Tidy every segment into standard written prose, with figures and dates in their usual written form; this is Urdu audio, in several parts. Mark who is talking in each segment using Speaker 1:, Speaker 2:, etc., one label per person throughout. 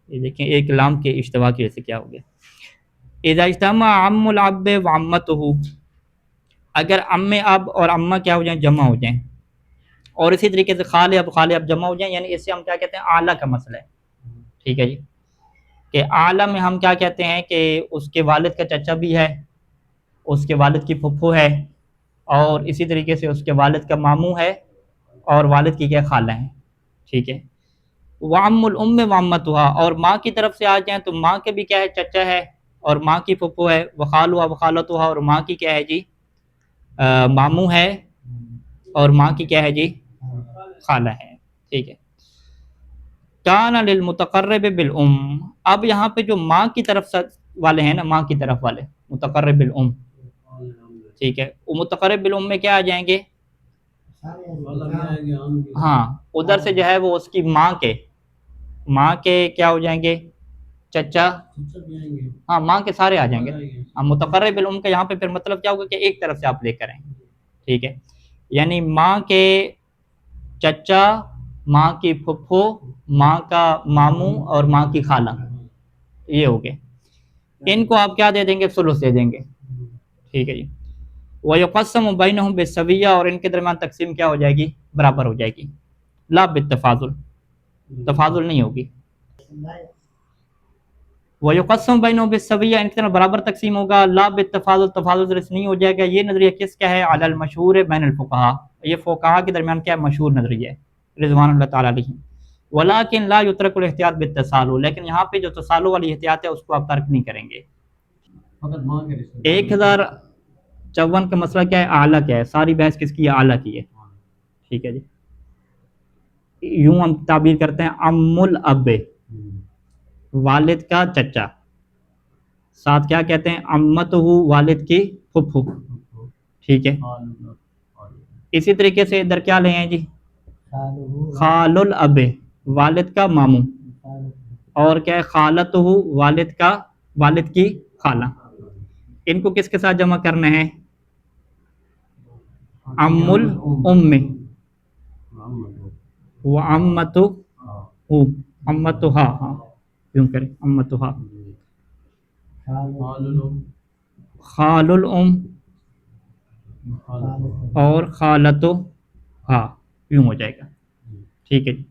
Speaker 1: یہ دیکھیں ایک لام کے اشتباہ کی وجہ سے کیا ہو گیا. اذا اجتمع عم الاب وعمته، اگر ام اب اور اماں کیا ہو جائیں جمع ہو جائیں، اور اسی طریقے سے خال اب جمع ہو جائیں، یعنی اس سے ہم کیا کہتے ہیں اعلیٰ کا مسئلہ ہے. ٹھیک ہے جی، کہ اعلیٰ میں ہم کیا کہتے ہیں کہ اس کے والد کا چچا بھی ہے، اس کے والد کی پھپھو ہے، اور اسی طریقے سے اس کے والد کا ماموں ہے، اور والد کی کیا خالہ ہیں. ٹھیک ہے. وعم الام وعمتها، اور ماں کی طرف سے آ جائیں تو ماں کے بھی کیا ہے چچا ہے اور ماں کی پھپھو ہے، وخالها وخالتها، اور ماں کی کیا ہے جی ماموں ہے، اور ماں کی کیا ہے جی خالہ ہے. ٹھیک ہے. کان للمتقرب بالام، اب یہاں پہ جو ماں کی طرف والے ہیں نا، ماں کی طرف والے متقرب بالام، ٹھیک ہے، وہ متقرب بالام میں کیا آ جائیں گے؟ ہاں، ادھر سے جو ہے وہ اس کی ماں کے کیا ہو جائیں گے؟ چچا. ہاں، ماں کے سارے آ جائیں گے. متقرب بالام کا یہاں پہ پھر مطلب کیا ہوگا کہ ایک طرف سے آپ لے کر آئیں. ٹھیک ہے، یعنی ماں کے چچا، ماں کی پھپھو، ماں کا ماموں اور ماں کی خالہ، یہ ہو گئے. ان کو آپ کیا دے دیں گے؟ ثلث دے دیں گے. ٹھیک ہے جی. وَيُقَسَّمُ بَيْنَهُمْ بِالسَّوِيَّةِ، اور ان کے درمیان تقسیم کیا ہو جائے گی؟ برابر ہو جائے گی. لا بالتفاضل، تفاضل نہیں ہوگی. وَيُقَسَّمُ بَيْنَهُمْ بِالسَّوِيَّةِ، ان کے درمیان برابر تقسیم ہوگا. لا بالتفاضل، تفاضل درست نہیں ہو جائے گا. یہ نظریہ کس کا ہے؟ علی المشہور بین الفقہاء، یہ فقہاء کے درمیان کیا مشہور نظریہ ہے رضوان اللہ تعالیٰ علیہ. ولیکن لا یترک الاحتیاط بالتسالو، لیکن یہاں پہ جو تسالو والی احتیاط ہے اس کو آپ ترک نہیں کریں گے. 1054 کا مسئلہ کیا ہے؟ اعلیٰ کیا ہے؟ ساری بحث کس کی ہے؟ اعلیٰ کی ہے. ٹھیک ہے جی. یوں ہم تعبیر کرتے ہیں ام الاب، والد کا چچا، ساتھ کیا کہتے ہیں؟ امتہ، والد کی پھپھو. ٹھیک ہے. اسی طریقے سے ادھر کیا لے ہیں جی؟ خال الاب، والد کا ماموں، اور کیا ہے؟ خالتہ، والد کی خالہ. ان کو کس کے ساتھ جمع کرنا ہے؟ ام الام و امتہ، امتہا، ہاں یوں کریں امتہا، خال الام اور خالتہا، یوں ہو جائے گا. ٹھیک ہے جی.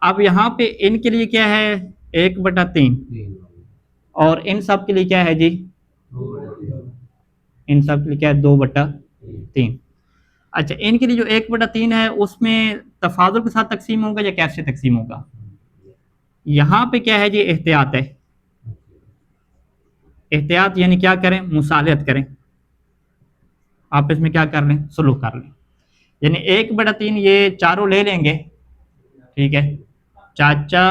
Speaker 1: اب یہاں پہ ان کے لیے کیا ہے؟ 1/3، اور ان سب کے لیے کیا ہے جی؟ ان سب کے لیے کیا ہے؟ 2/3. اچھا، ان کے لیے جو 1/3 ہے اس میں تفاضل کے ساتھ تقسیم ہوگا یا کیسے تقسیم ہوگا؟ یہاں پہ کیا ہے جی؟ احتیاط ہے. احتیاط یعنی کیا کریں؟ مصالحت کریں، آپس میں کیا کر لیں؟ سلوک کر لیں. یعنی 1/3 یہ چاروں لے لیں گے. ٹھیک ہے، چاچا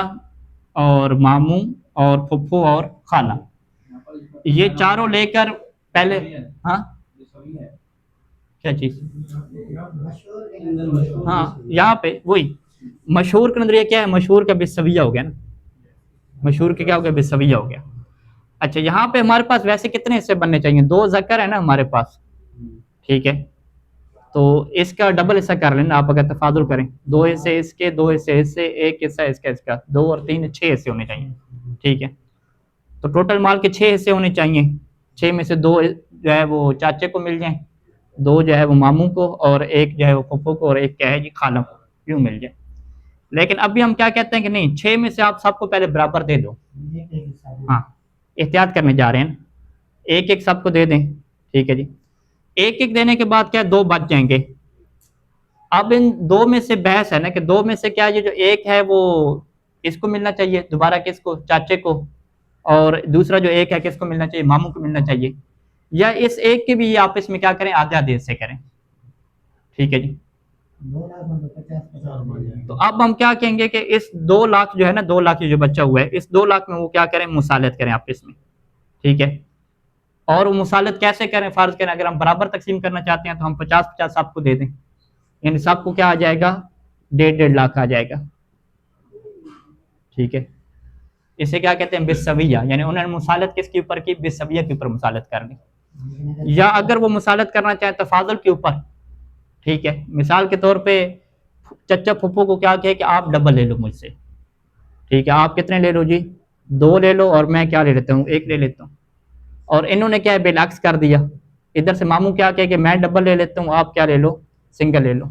Speaker 1: اور ماموں اور پھپھو اور خالہ، یہ چاروں لے کر پہلے، ہاں کیا چیز؟ ہاں، یہاں پہ وہی مشہور کا نظریہ کیا ہے؟ مشہور کا بالسویہ ہو گیا نا، مشہور کا کیا ہو گیا؟ بالسویہ ہو گیا. اچھا، یہاں پہ ہمارے پاس ویسے کتنے حصے بننے چاہیے؟ 2 ذکر ہے نا ہمارے پاس. ٹھیک ہے، تو اس کا ڈبل حصہ کر لینا آپ اگر تفاضل کریں. 2 حصے اس کے، 2 حصے اس سے، 1 حصہ اس کا 2 اور 3 6 حصے ہونے چاہیے. ٹھیک ہے، تو ٹوٹل مال کے 6 حصے ہونے چاہیے. 6 میں سے 2 جو ہے وہ چاچے کو مل جائیں، 2 جو ہے وہ ماموں کو، اور 1 جو ہے وہ پھپھو کو، اور 1 کیا ہے جی؟ خالہ کو، یوں مل جائے. لیکن ابھی ہم کیا کہتے ہیں کہ نہیں، 6 میں سے آپ سب کو پہلے برابر دے دو. ہاں، احتیاط کرنے جا رہے ہیں، 1 سب کو دے دیں. ٹھیک ہے جی. 1 دینے کے بعد کیا 2 بچ جائیں گے. اب ان 2 میں سے بحث ہے نا کہ 2 میں سے کیا یہ جو 1 ہے وہ اس کو ملنا چاہیے دوبارہ، کس کو؟ چاچے کو. اور دوسرا جو 1 ہے کس کو ملنا چاہیے؟ ماموں کو ملنا چاہیے. یا اس 1 کے بھی یہ آپس میں کیا کریں؟ آدھے آدھے حصے کریں. ٹھیک ہے جی. تو اب ہم کیا کہیں گے کہ اس 2 لاکھ جو ہے نا، 2 لاکھ جو بچہ ہوا ہے، اس 2 لاکھ میں وہ کیا کریں؟ مصالحت کریں آپس میں. ٹھیک ہے، اور وہ مصالحت کیسے کریں؟ فرض کریں اگر ہم برابر تقسیم کرنا چاہتے ہیں تو ہم 50-50 سب کو دے دیں، یعنی سب کو کیا آ جائے گا؟ 1.5 لاکھ آ جائے گا. ٹھیک ہے، اسے کیا کہتے ہیں؟ بالسویہ، یعنی انہوں نے مصالحت کس کے اوپر کی؟ بالسویہ کے اوپر مصالحت کر لی. یا اگر وہ مصالحت کرنا چاہیں تفاضل کے اوپر، ٹھیک ہے، مثال کے طور پہ چچا پھپھو کو کیا کہے کہ آپ ڈبل لے لو مجھ سے، ٹھیک ہے، آپ کتنے لے لو جی؟ 2 لے لو اور میں کیا لے لیتا ہوں؟ 1 لے لیتا ہوں. اور انہوں نے کیا ہے بالعکس کر دیا، ادھر سے ماموں کیا کہ میں ڈبل لے لیتا ہوں، آپ کیا لے لو؟ سنگل لے لو.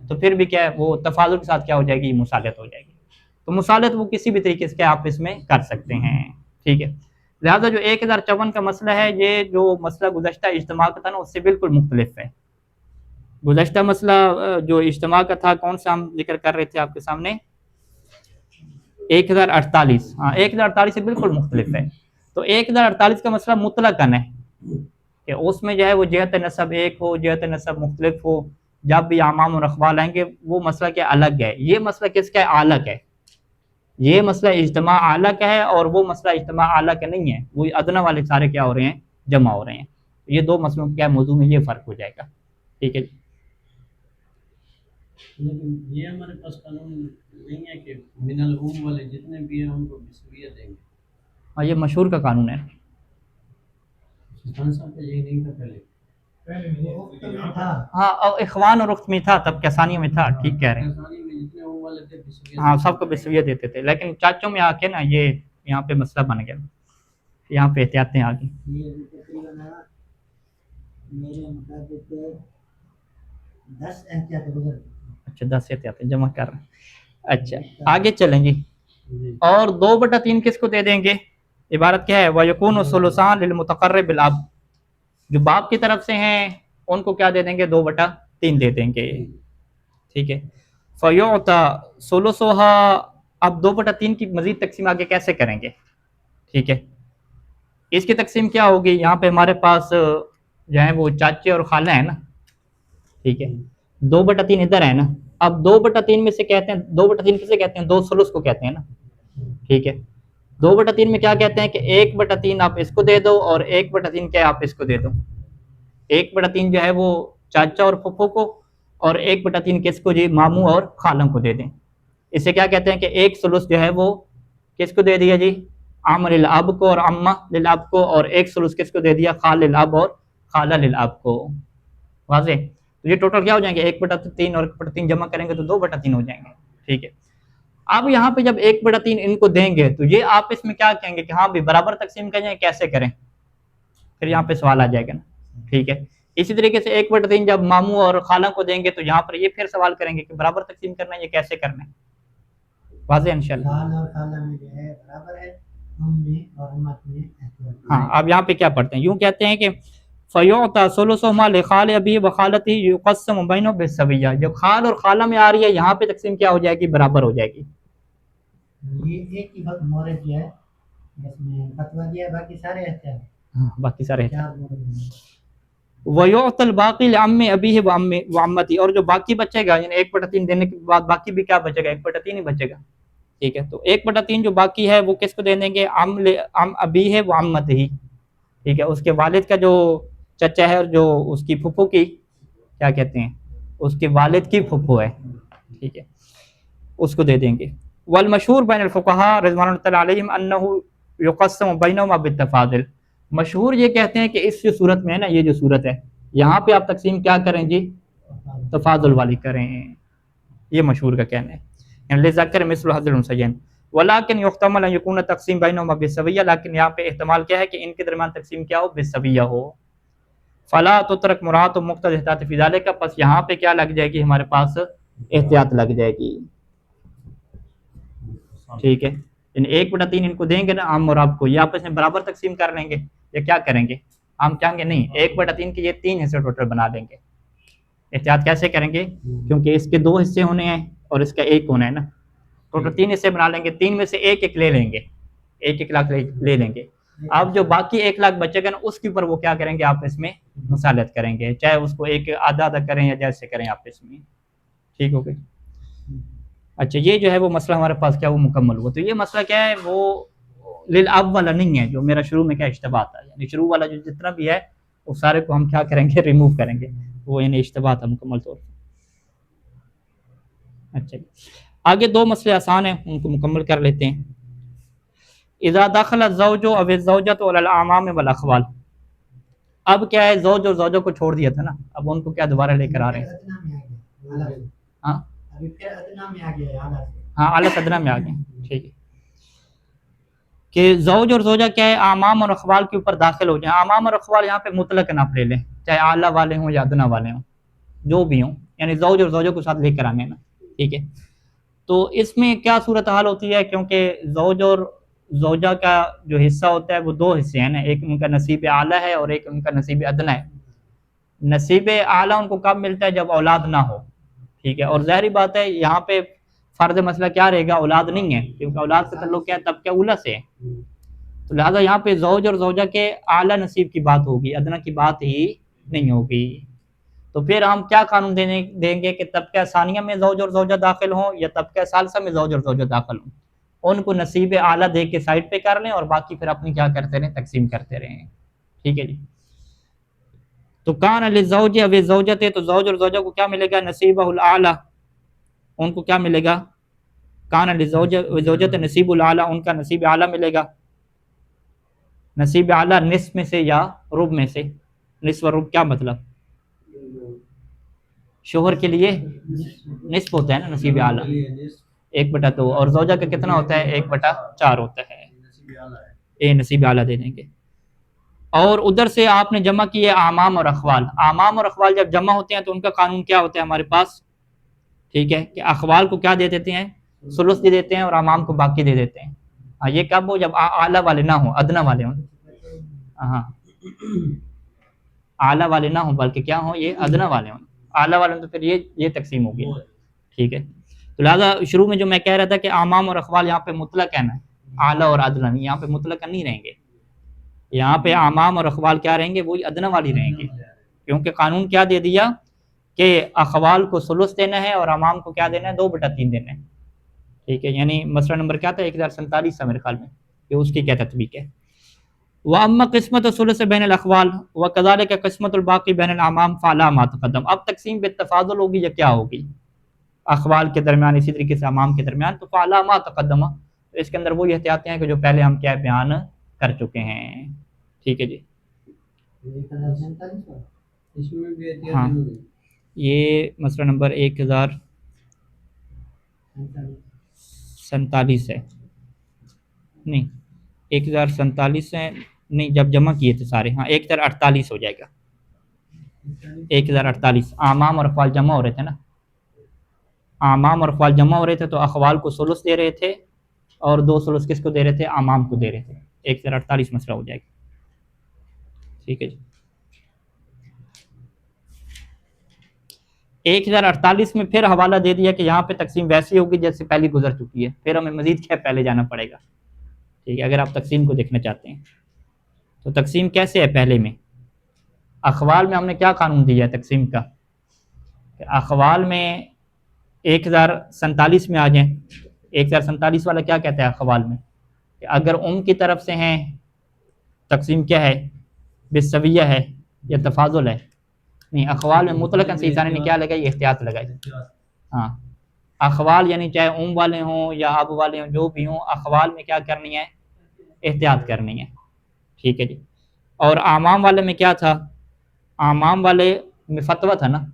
Speaker 1: تو پھر بھی کیا ہے وہ تفاضل کے ساتھ کیا ہو جائے گی؟ مصالحت ہو جائے گی. تو مصالحت وہ کسی بھی طریقے سے کیا آپ اس میں کر سکتے ہیں. ٹھیک ہے، لہٰذا جو 1054 کا مسئلہ ہے، یہ جو مسئلہ گزشتہ اجتماع کا تھا نا اس سے بالکل مختلف ہے. گزشتہ مسئلہ جو اجتماع کا تھا کون سا ہم ذکر کر رہے تھے آپ کے سامنے؟ 1048. ہاں 1048 سے بالکل مختلف ہے. تو 1048 کا مسئلہ مطلقاً ہے کہ اس میں جو ہے وہ جہت نسب ایک ہو، جہت نسب مختلف ہو، جب بھی اعمام اور اخوال آئیں گے وہ مسئلہ کیا الگ ہے. یہ مسئلہ کس کا ہے؟ الگ ہے. یہ مسئلہ اجتماع اعلیٰ کا ہے اور وہ مسئلہ اجتماع اعلیٰ کا نہیں ہے. وہ ادنا والے سارے کیا ہو رہے ہیں؟ جمع ہو رہے ہیں. یہ دو مسئلوں کا کیا موضوع میں یہ فرق ہو جائے گا. ٹھیک ہے،
Speaker 2: لیکن یہ ہمارے پاس قانون نہیں ہے کہ من العم والے جتنے بھی ہیں ان کو بسویہ دیں گے.
Speaker 1: ہاں یہ مشہور کا قانون ہے.
Speaker 2: خان صاحب کا یہی نہیں تھا پہلے.
Speaker 1: ہاں اخوان اور اخت میں تھا، تب کسانی میں تھا. ٹھیک کہہ رہے ہیں.
Speaker 2: کسانی میں جتنے عم والے تھے بسویہ
Speaker 1: ہاں سب کو بسویہ دیتے تھے، لیکن چاچوں میں آ کے نا یہ یہاں پہ مسئلہ بن گیا، یہاں پہ احتیاطیں آ گئی.
Speaker 3: یہ تقریباً میرے مطابق 10 احتیاط گزر گئی.
Speaker 1: اچھا 10 احتیاطیں جمع کر رہے ہیں. اچھا آگے چلیں جی.
Speaker 2: جی.
Speaker 1: اور 2/3 کس کو دے دیں گے؟ عبارت کیا ہے؟ وَيَكُونُ ثُلُثَانِ لِلْمُتَقَرِّبِ بِالْأَبْ. جو باپ کی طرف سے ہیں ان کو کیا دے دیں گے؟ 2/3 دے دیں گے. ٹھیک ہے، فَيُعْطَى ثُلُثُهَا. اب 2/3 کی مزید تقسیم آگے کیسے کریں گے؟ ٹھیک ہے، اس کی تقسیم کیا ہوگی؟ یہاں پہ ہمارے پاس جو ہے وہ چاچے اور خالہ ہیں نا. ٹھیک ہے، 2/3 ادھر ہے نا. اب 2/3 میں سے کہتے ہیں 2/3 کسے کہتے ہیں؟ 2 ثلث کو کہتے ہیں نا. ٹھیک ہے، 2/3 میں کیا کہتے ہیں کہ 1/3 آپ اس کو دے دو اور 1/3 کیا آپ اس کو دے دو. 1/3 جو ہے وہ چاچا اور پھپھو کو، اور 1/3 کس کو جی؟ ماموں اور خالوں کو دے دیں. اسے کیا کہتے ہیں کہ 1 ثلث جو ہے وہ کس کو دے دیا جی؟ عم للاب کو اور عمہ للاب کو، اور 1 ثلث کس کو دے دیا؟ خال للاب اور خالہ للاب کو. واضح؟ تو یہ ٹوٹل کیا ہو جائیں گے؟ 1/3 اور 1/3 جمع کریں گے تو 2/3 ہو جائیں گے. ٹھیک ہے، اب یہاں پہ جب 1/3 ان کو دیں گے تو یہ آپ اس میں کیا کہیں گے کہ ہاں بھی برابر تقسیم کریں، کیسے کریں؟ پھر یہاں پہ سوال آ جائے گا نا. ٹھیک ہے، اسی طریقے سے 1/3 جب ماموں اور خالہ کو دیں گے تو یہاں پر یہ پھر سوال کریں گے کہ برابر تقسیم کرنا ہے، یہ کیسے کرنا ہے. واضح انشاءاللہ.
Speaker 3: خال اور خالہ میں جو ہے برابر ہے، ہم میں اور امت میں احتیاط.
Speaker 1: ہاں اب یہاں پہ کیا پڑھتے ہیں؟ یوں کہتے ہیں کہ فَيُعْطَى ثُلُثُهُمَا لِخَالِ أَبِيهِ وَخَالَتِهِ يُقَسَّمُ بَيْنَهُمْ بِالسَّوِيَّةِ. جو خال اور خالہ میں آ رہی ہے یہاں پہ تقسیم کیا ہو جائے گی؟ برابر ہو جائے گی.
Speaker 3: یہ ایک ہی وقت مورد جو ہے اس میں فتویٰ دیا، باقی سارے احتیاط.
Speaker 1: ہاں باقی سارے
Speaker 3: چار مورد ہیں.
Speaker 1: وَيُعْطَى الْبَاقِي لِعَمِّ أَبِيهِ وَعَمَّتِهِ. اور جو باقی بچے گا یعنی 1/3 دینے کے بعد باقی بھی کیا بچے گا؟ 1/3 ہی بچے گا. ٹھیک ہے، تو 1/3 جو باقی ہے وہ کس کو دے دیں گے؟ عم أبِيهِ وَعَمَّتِهِ. ٹھیک ہے، اس کے والد کا جو چچا ہے اور جو اس کی پھپھو کی کیا کہتے ہیں؟ اس کے والد کی پھپھو ہے. ٹھیک ہے، اس کو دے دیں گے. والمشہور بین الفقہاء رضوان اللہ تعالی علیہم انہ یقسم بینہما بالتفاضل. مشہور یہ کہتے ہیں کہ اس جو صورت میں ہے نا، یہ جو صورت ہے یہاں پہ آپ تقسیم کیا کریں جی؟ تفاضل والی کریں. یہ مشہور کا کہنا ہے، یعنی لذکر مثل حظ الانثیین. ولکن یحتمل ان یکون تقسیم بینہما بالسویہ. لیکن یہاں پہ احتمال کیا ہے کہ ان کے درمیان تقسیم کیا ہو؟ بالسویہ ہو. فلا تترک مراعات مقتضی احتیاط فی ذلک. پس یہاں پہ کیا لگ جائے گی؟ ہمارے پاس احتیاط لگ جائے گی. ٹھیک ہے، یعنی 1/3 ان کو دیں گے نا عم اور اب کو، یہ آپس میں برابر تقسیم کر لیں گے یا کیا کریں گے؟ ہم چاہیں گے نہیں 1/3 کے یہ 3 حصے ٹوٹل بنا دیں گے. احتیاط کیسے کریں گے؟ کیونکہ اس کے 2 حصے ہونے ہیں اور اس کا 1 ہونا ہے نا. ٹوٹل 3 حصے بنا لیں گے، 3 میں سے 1 لے لیں گے، 1 لاکھ لے لیں گے. اب جو باقی 1 لاکھ بچے گا نا اس کے اوپر وہ کیا کریں گے؟ آپس میں مصالحت کریں گے، چاہے اس کو ایک آدھا آدھا کریں یا جیسے کریں آپس میں. ٹھیک ہو گئی. اچھا یہ جو ہے وہ مسئلہ ہمارے پاس کیا وہ مکمل ہوا. تو یہ مسئلہ کیا ہے؟ وہ للاب والا نہیں ہے جو میرا شروع میں کیا اشتباہ تھا. یعنی شروع والا جو جتنا بھی ہے وہ سارے کو ہم کیا کریں گے؟ ریموو کریں گے. وہ یعنی اشتباہ تھا مکمل طور پر. اچھا آگے 2 مسئلے آسان ہیں، ان کو مکمل کر لیتے ہیں. اذا دخل الزوج او الزوجۃ علی الاعمام والاخوال. اب کیا ہے؟ زوج اور زوجہ کو چھوڑ دیا تھا نا، اب ان کو کیا دوبارہ لے کر آ رہے ہیں؟ ہاں
Speaker 3: ابھی پھر ادنا میں آ گیا ہے اعلیٰ سے.
Speaker 1: ہاں اعلیٰ ادنا میں آ گئے. ٹھیک ہے کہ زوج اور زوجہ کیا ہے اعمام اور اخوال کے اوپر داخل ہو جائیں. اعمام اور اخوال یہاں پہ مطلق آپ لے لیں, چاہے اعلیٰ والے ہوں یا ادنا والے ہوں, جو بھی ہوں, یعنی زوج اور زوجہ کو ساتھ لے کر آنے نا. ٹھیک ہے, تو اس میں کیا صورتحال ہوتی ہے, کیونکہ زوج اور زوجہ کا جو حصہ ہوتا ہے وہ دو حصے ہیں نا, ایک ان کا نصیب اعلیٰ ہے اور ایک ان کا نصیب ادنا ہے. نصیب اعلیٰ ان کو کب ملتا ہے, جب اولاد نہ ہو. ٹھیک ہے, اور ظاہری بات ہے یہاں پہ فرض مسئلہ کیا رہے گا, اولاد نہیں ہے, کیونکہ اولاد کا تعلق کیا ہے طبقہ اولیٰ سے ہے. تو لہٰذا یہاں پہ زوج اور زوجہ کے اعلیٰ نصیب کی بات ہوگی, ادنا کی بات ہی نہیں ہوگی. تو پھر ہم کیا قانون دیں گے کہ طبقہ ثانیہ میں زوج اور زوجہ داخل ہوں یا طبقہ ثالثہ میں زوج اور زوجہ داخل ہوں, ان کو نصیب اعلیٰ دے کے سائڈ پہ کر لیں اور باقی پھر اپنی کیا کرتے رہیں, تقسیم کرتے رہیں. ٹھیک ہے جی. تو کان للزوج او الزوجۃ, تو زوج اور زوجہ کو کیا ملے گا, نصیبہ الاعلیٰ, ان کو کیا ملے گا, کان للزوج او الزوجۃ نصیب الاعلیٰ, ان کا نصیب اعلیٰ ملے گا. نصیب اعلیٰ نصف میں سے یا ربع میں سے. نصف و ربع کیا مطلب, شوہر کے لیے نصف ہوتا ہے نا نصیب اعلیٰ, 1/2, اور زوجہ کا کتنا ہوتا ہے, 1/4 ہوتا ہے. یہ نصیب اعلیٰ دے دیں گے. اور ادھر سے آپ نے جمع کیے اعمام اور اخوال. اعمام اور اخوال جب جمع ہوتے ہیں تو ان کا قانون کیا ہوتا ہے ہمارے پاس, ٹھیک ہے, کہ اخوال کو کیا دے دیتے ہیں, ثلث دے دیتے ہیں, اور اعمام کو باقی دے دیتے ہیں. ہاں, یہ کب ہو, جب اعلیٰ والے نہ ہوں, ادنا والے ہوں. ہاں, اعلیٰ والے نہ ہوں بلکہ کیا ہوں, یہ ادنا والے ہوں. اعلیٰ والے تو پھر یہ تقسیم ہوگی. ٹھیک ہے, تو لہٰذا شروع میں جو میں کہہ رہا تھا کہ اعمام اور اخوال یہاں پہ مطلق ہے نا, اعلیٰ اور ادنا نہیں, یہاں پہ مطلق نہیں رہیں گے. یہاں پہ اعمام اور اخوال کیا رہیں گے, وہی ادنا والی رہیں گے, کیونکہ قانون کیا دے دیا کہ اخوال کو ثلث دینا ہے اور اعمام کو کیا دینا ہے, 2/3 دینا ہے. ٹھیک ہے, یعنی مسئلہ نمبر کیا تھا, 1047 تھا میرے خیال میں, یہ اس کی کیا تطبیق ہے. وَأَمَّا قسمت الثلث بین الاخوال وَكَذَلِكَ قسمت الباقی بین الاعمام فعلیٰ ما تقدم. اب تقسیم بالتفاضل ہوگی یا کیا ہوگی, اخوال کے درمیان اسی طریقے سے اعمام کے درمیان, تو فعلیٰ ما تقدم, اس کے اندر وہی احتیاطیں ہیں کہ جو پہلے ہم کیا بیان کر چکے ہیں. ٹھیک ہے جی. ہاں, یہ مسئلہ نمبر 1047 ہے, نہیں 1047 ہے, نہیں جب جمع کیے تھے سارے, ہاں 1048 ہو جائے گا. 1048 اعمام اور اخوال جمع ہو رہے تھے نا, اعمام اور اخوال جمع ہو رہے تھے تو اخوال کو ثلث دے رہے تھے اور 2 ثلث کس کو دے رہے تھے, اعمام کو دے رہے تھے. 1048 مسئلہ ہو جائے گا. ٹھیک ہے جی. 1048 میں پھر حوالہ دے دیا کہ یہاں پہ تقسیم ویسی ہوگی جیسے پہلی گزر چکی ہے, پھر ہمیں مزید کیا پہلے جانا پڑے گا. ٹھیک ہے, اگر آپ تقسیم کو دیکھنا چاہتے ہیں تو تقسیم کیسے ہے. پہلے میں اخوال میں ہم نے کیا قانون دیا ہے تقسیم کا, کہ اخوال میں 1047 میں آ جائیں. 1047 والا کیا کہتا ہے اخوال میں, کہ اگر کی طرف سے ہیں تقسیم کیا ہے, بالسویہ ہے یا تفاضل ہے. نہیں, اخوال میں مطلقاً سیزانی نے کیا لگائی, احتیاط لگائی. ہاں, اخوال یعنی چاہے والے ہوں یا اب والے ہوں, جو بھی ہوں, اخوال میں کیا کرنی ہے, احتیاط کرنی ہے. ٹھیک ہے جی. اور اعمام والے میں کیا تھا, اعمام والے میں فتویٰ تھا نا,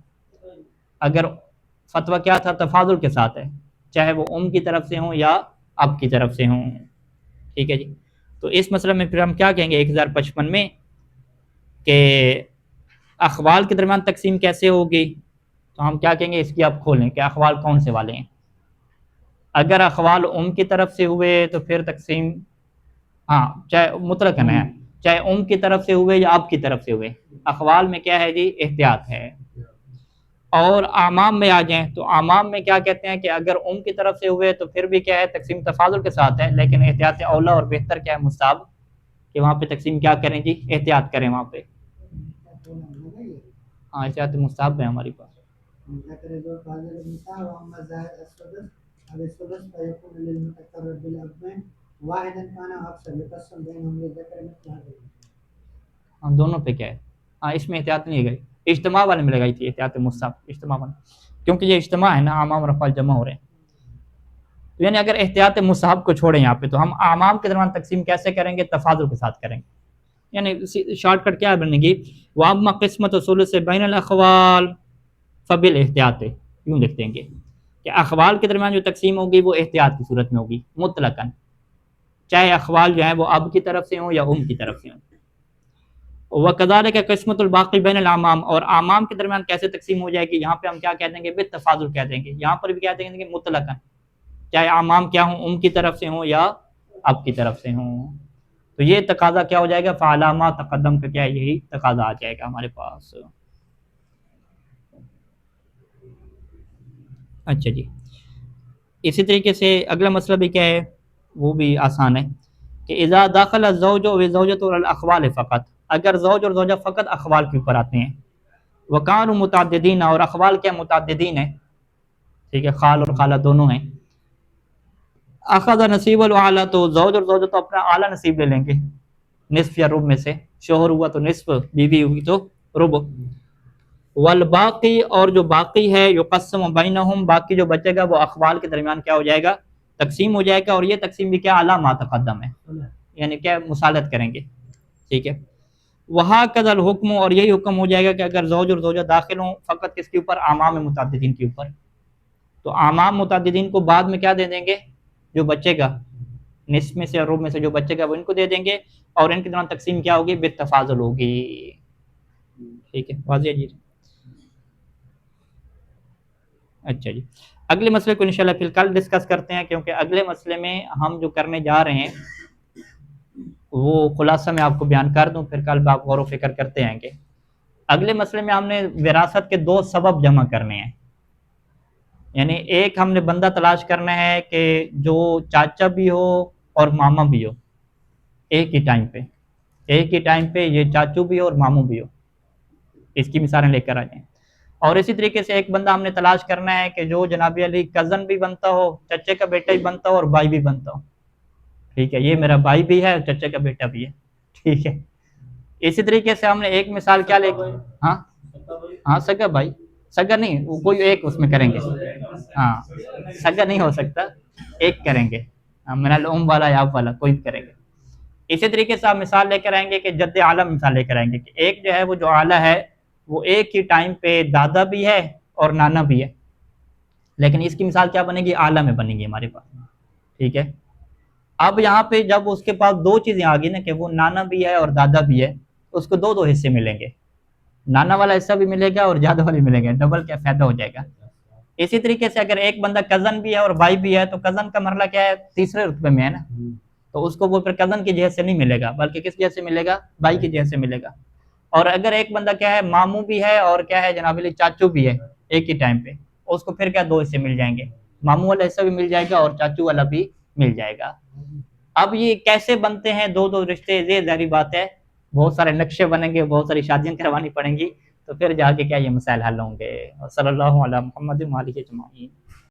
Speaker 1: اگر فتویٰ کیا تھا, تفاضل کے ساتھ ہے, چاہے وہ کی طرف سے ہوں یا اب کی طرف سے ہوں. ٹھیک ہے جی. تو اس مسئلہ میں پھر ہم کیا کہیں گے 1055 میں, کہ اخوال کے درمیان تقسیم کیسے ہوگی, تو ہم کیا کہیں گے, اس کی آپ کھولیں کہ اخوال کون سے والے ہیں. اگر اخوال کی طرف سے ہوئے تو پھر تقسیم, ہاں چاہے مطلق ہے, چاہے کی طرف سے ہوئے یا اب کی طرف سے ہوئے, اخوال میں کیا ہے جی, احتیاط ہے. اور اعمام میں آ جائیں تو اعمام میں کیا کہتے ہیں کہ اگر کی طرف سے ہوئے تو پھر بھی کیا ہے, تقسیم تفاضل کے ساتھ ہے, لیکن احتیاط اولا اور بہتر کیا ہے, مستحب, کہ وہاں پہ تقسیم کیا کریں جی, احتیاط کریں وہاں پہ. ہاں, احتیاط مستحب ہے ہماری پاس. ہم دونوں پہ کیا ہے, ہاں اس میں احتیاط نہیں گئی, اجتماع والے میں لگائی تھی احتیاط مستحب, اجتماع والے, کیونکہ یہ اجتماع ہے نا, اعمام اور اخوال جمع ہو رہے ہیں. تو یعنی اگر احتیاط مستحب کو چھوڑیں یہاں پہ, تو ہم اعمام کے درمیان تقسیم کیسے کریں گے, تفاضل کے ساتھ کریں گے. یعنی شارٹ کٹ کیا بنے گی, وَأَمَّا قسمت الثلث بین الاخوال فبالاحتیاط, یوں لکھ دیں گے کہ اخوال کے درمیان جو تقسیم ہوگی وہ احتیاط کی صورت میں ہوگی مطلقاً، چاہے اخوال جو ہیں وہ اب کی طرف سے ہوں یا کی طرف سے ہوں۔ وَكَذَلِكَ قسمۃ الباقی بین العمام، اور عمام کے درمیان کیسے تقسیم ہو جائے گی، یہاں پہ ہم کیا کہہ دیں گے، بالتفاضل کہہ دیں گے، یہاں پر بھی کیا دیں گے مطلقاً، چاہے عمام کیا ہوں کی طرف سے ہوں یا اب کی طرف سے ہوں۔ تو یہ تقاضا کیا ہو جائے گا، فعلامہ تقدم کا کیا ہے، یہی تقاضا آ جائے گا ہمارے پاس۔ اچھا جی، اسی طریقے سے اگلا مسئلہ بھی کیا ہے، وہ بھی آسان ہے کہ اذا داخل الزوج والزوجۃ علی الاخوال فقط، اگر زوج اور زوجہ فقط اخوال کے اوپر آتے ہیں، وکانوا متعددین، اور اخوال کیا متعددین ہیں، ٹھیک ہے، خال اور خالہ دونوں ہیں، اخذ نصیب الاعلی، تو زوج اور زوجہ تو اپنا اعلیٰ نصیب لے لیں گے نصف یا ربع میں سے، شوہر ہوا تو نصف، بیوی ہوئی تو ربع، والباقی، اور جو باقی ہے، یقسم بینہم، باقی جو بچے گا وہ اخوال کے درمیان کیا ہو جائے گا، تقسیم ہو جائے گا، اور یہ تقسیم بھی کیا اعلیٰ ما تقدم ہے، یعنی کیا مصالحت کریں گے، ٹھیک ہے۔ وہکذا الحکم، اور یہی حکم ہو جائے گا کہ اگر زوج اور زوجہ داخل ہوں فقط کس کے اوپر، اعمام متعددین کے اوپر، تو اعمام متعددین کو بعد میں کیا دے دیں گے، جو بچے گا نصف میں سے اور ربع میں سے جو بچے گا وہ ان کو دے دیں گے، اور ان کے دوران تقسیم کیا ہوگی، بالتفاضل ہوگی، ٹھیک ہے، واضح ہے جی۔ اچھا جی، اگلے مسئلے کو انشاءاللہ پھر کل ڈسکس کرتے ہیں، کیونکہ اگلے مسئلے میں ہم جو کرنے جا رہے ہیں وہ خلاصہ میں آپ کو بیان کر دوں، پھر کل آپ غور و فکر کرتے ہیں کہ اگلے مسئلے میں ہم نے وراثت کے 2 سبب جمع کرنے ہیں، یعنی ایک ہم نے بندہ تلاش کرنا ہے کہ جو چاچا بھی ہو اور ماما بھی ہو ایک ہی ٹائم پہ یہ چاچو بھی ہو اور ماموں بھی ہو، اس کی مثالیں لے کر آ جائیں۔ اور اسی طریقے سے ایک بندہ ہم نے تلاش کرنا ہے کہ جو جناب علی کزن بھی بنتا ہو، چچے کا بیٹا بھی بنتا ہو اور بھائی بھی بنتا ہو، ٹھیک ہے، یہ میرا بھائی بھی ہے اور چچے کا بیٹا بھی ہے، ٹھیک ہے۔ اسی طریقے سے ہم نے ایک مثال کیا لے، ہاں سگا بھائی، سگا نہیں، وہ کوئی ایک اس میں کریں گے، ہاں سگا نہیں ہو سکتا، ایک کریں گے، میرا الام والا یا آپ والا کوئی بھی کریں گے۔ اسی طریقے سے آپ مثال لے کر آئیں گے کہ جد اعلیٰ مثال لے کر آئیں گے کہ ایک جو ہے وہ جو اعلیٰ ہے وہ ایک ہی ٹائم پہ دادا بھی ہے اور نانا بھی ہے، لیکن اس کی مثال کیا بنے گی، اعلیٰ میں بنے گی ہمارے پاس، ٹھیک ہے۔ اب یہاں پہ جب اس کے پاس 2 چیزیں آ گئی نا کہ وہ نانا بھی ہے اور دادا بھی ہے، اس کو 2 حصے ملیں گے، نانا والا حصہ بھی ملے گا اور دادا والا بھی ملے گا، ڈبل کیا فائدہ ہو جائے گا۔ اسی طریقے سے اگر ایک بندہ کزن بھی ہے اور بھائی بھی ہے تو کزن کا مرحلہ کیا ہے، تیسرے رتبے میں ہے نا، تو اس کو وہ پھر کزن کی جہت سے نہیں ملے گا بلکہ کس جہت سے ملے گا، بھائی کی جہت سے ملے گا۔ اور اگر ایک بندہ کیا ہے، ماموں بھی ہے اور کیا ہے جناب علی چاچو بھی ہے ایک ہی ٹائم پہ، اس کو پھر کیا 2 حصے مل جائیں گے، ماموں والا حصہ بھی مل جائے گا اور چاچو والا بھی مل جائے گا۔ اب یہ کیسے بنتے ہیں 2 رشتے، یہ ظاہری بات ہے بہت سارے نقشے بنیں گے، بہت ساری شادیاں کروانی پڑیں گی، تو پھر جا کے کیا یہ مسائل حل ہوں گے۔ صلی اللہ علی محمد و آلہ اجمعین۔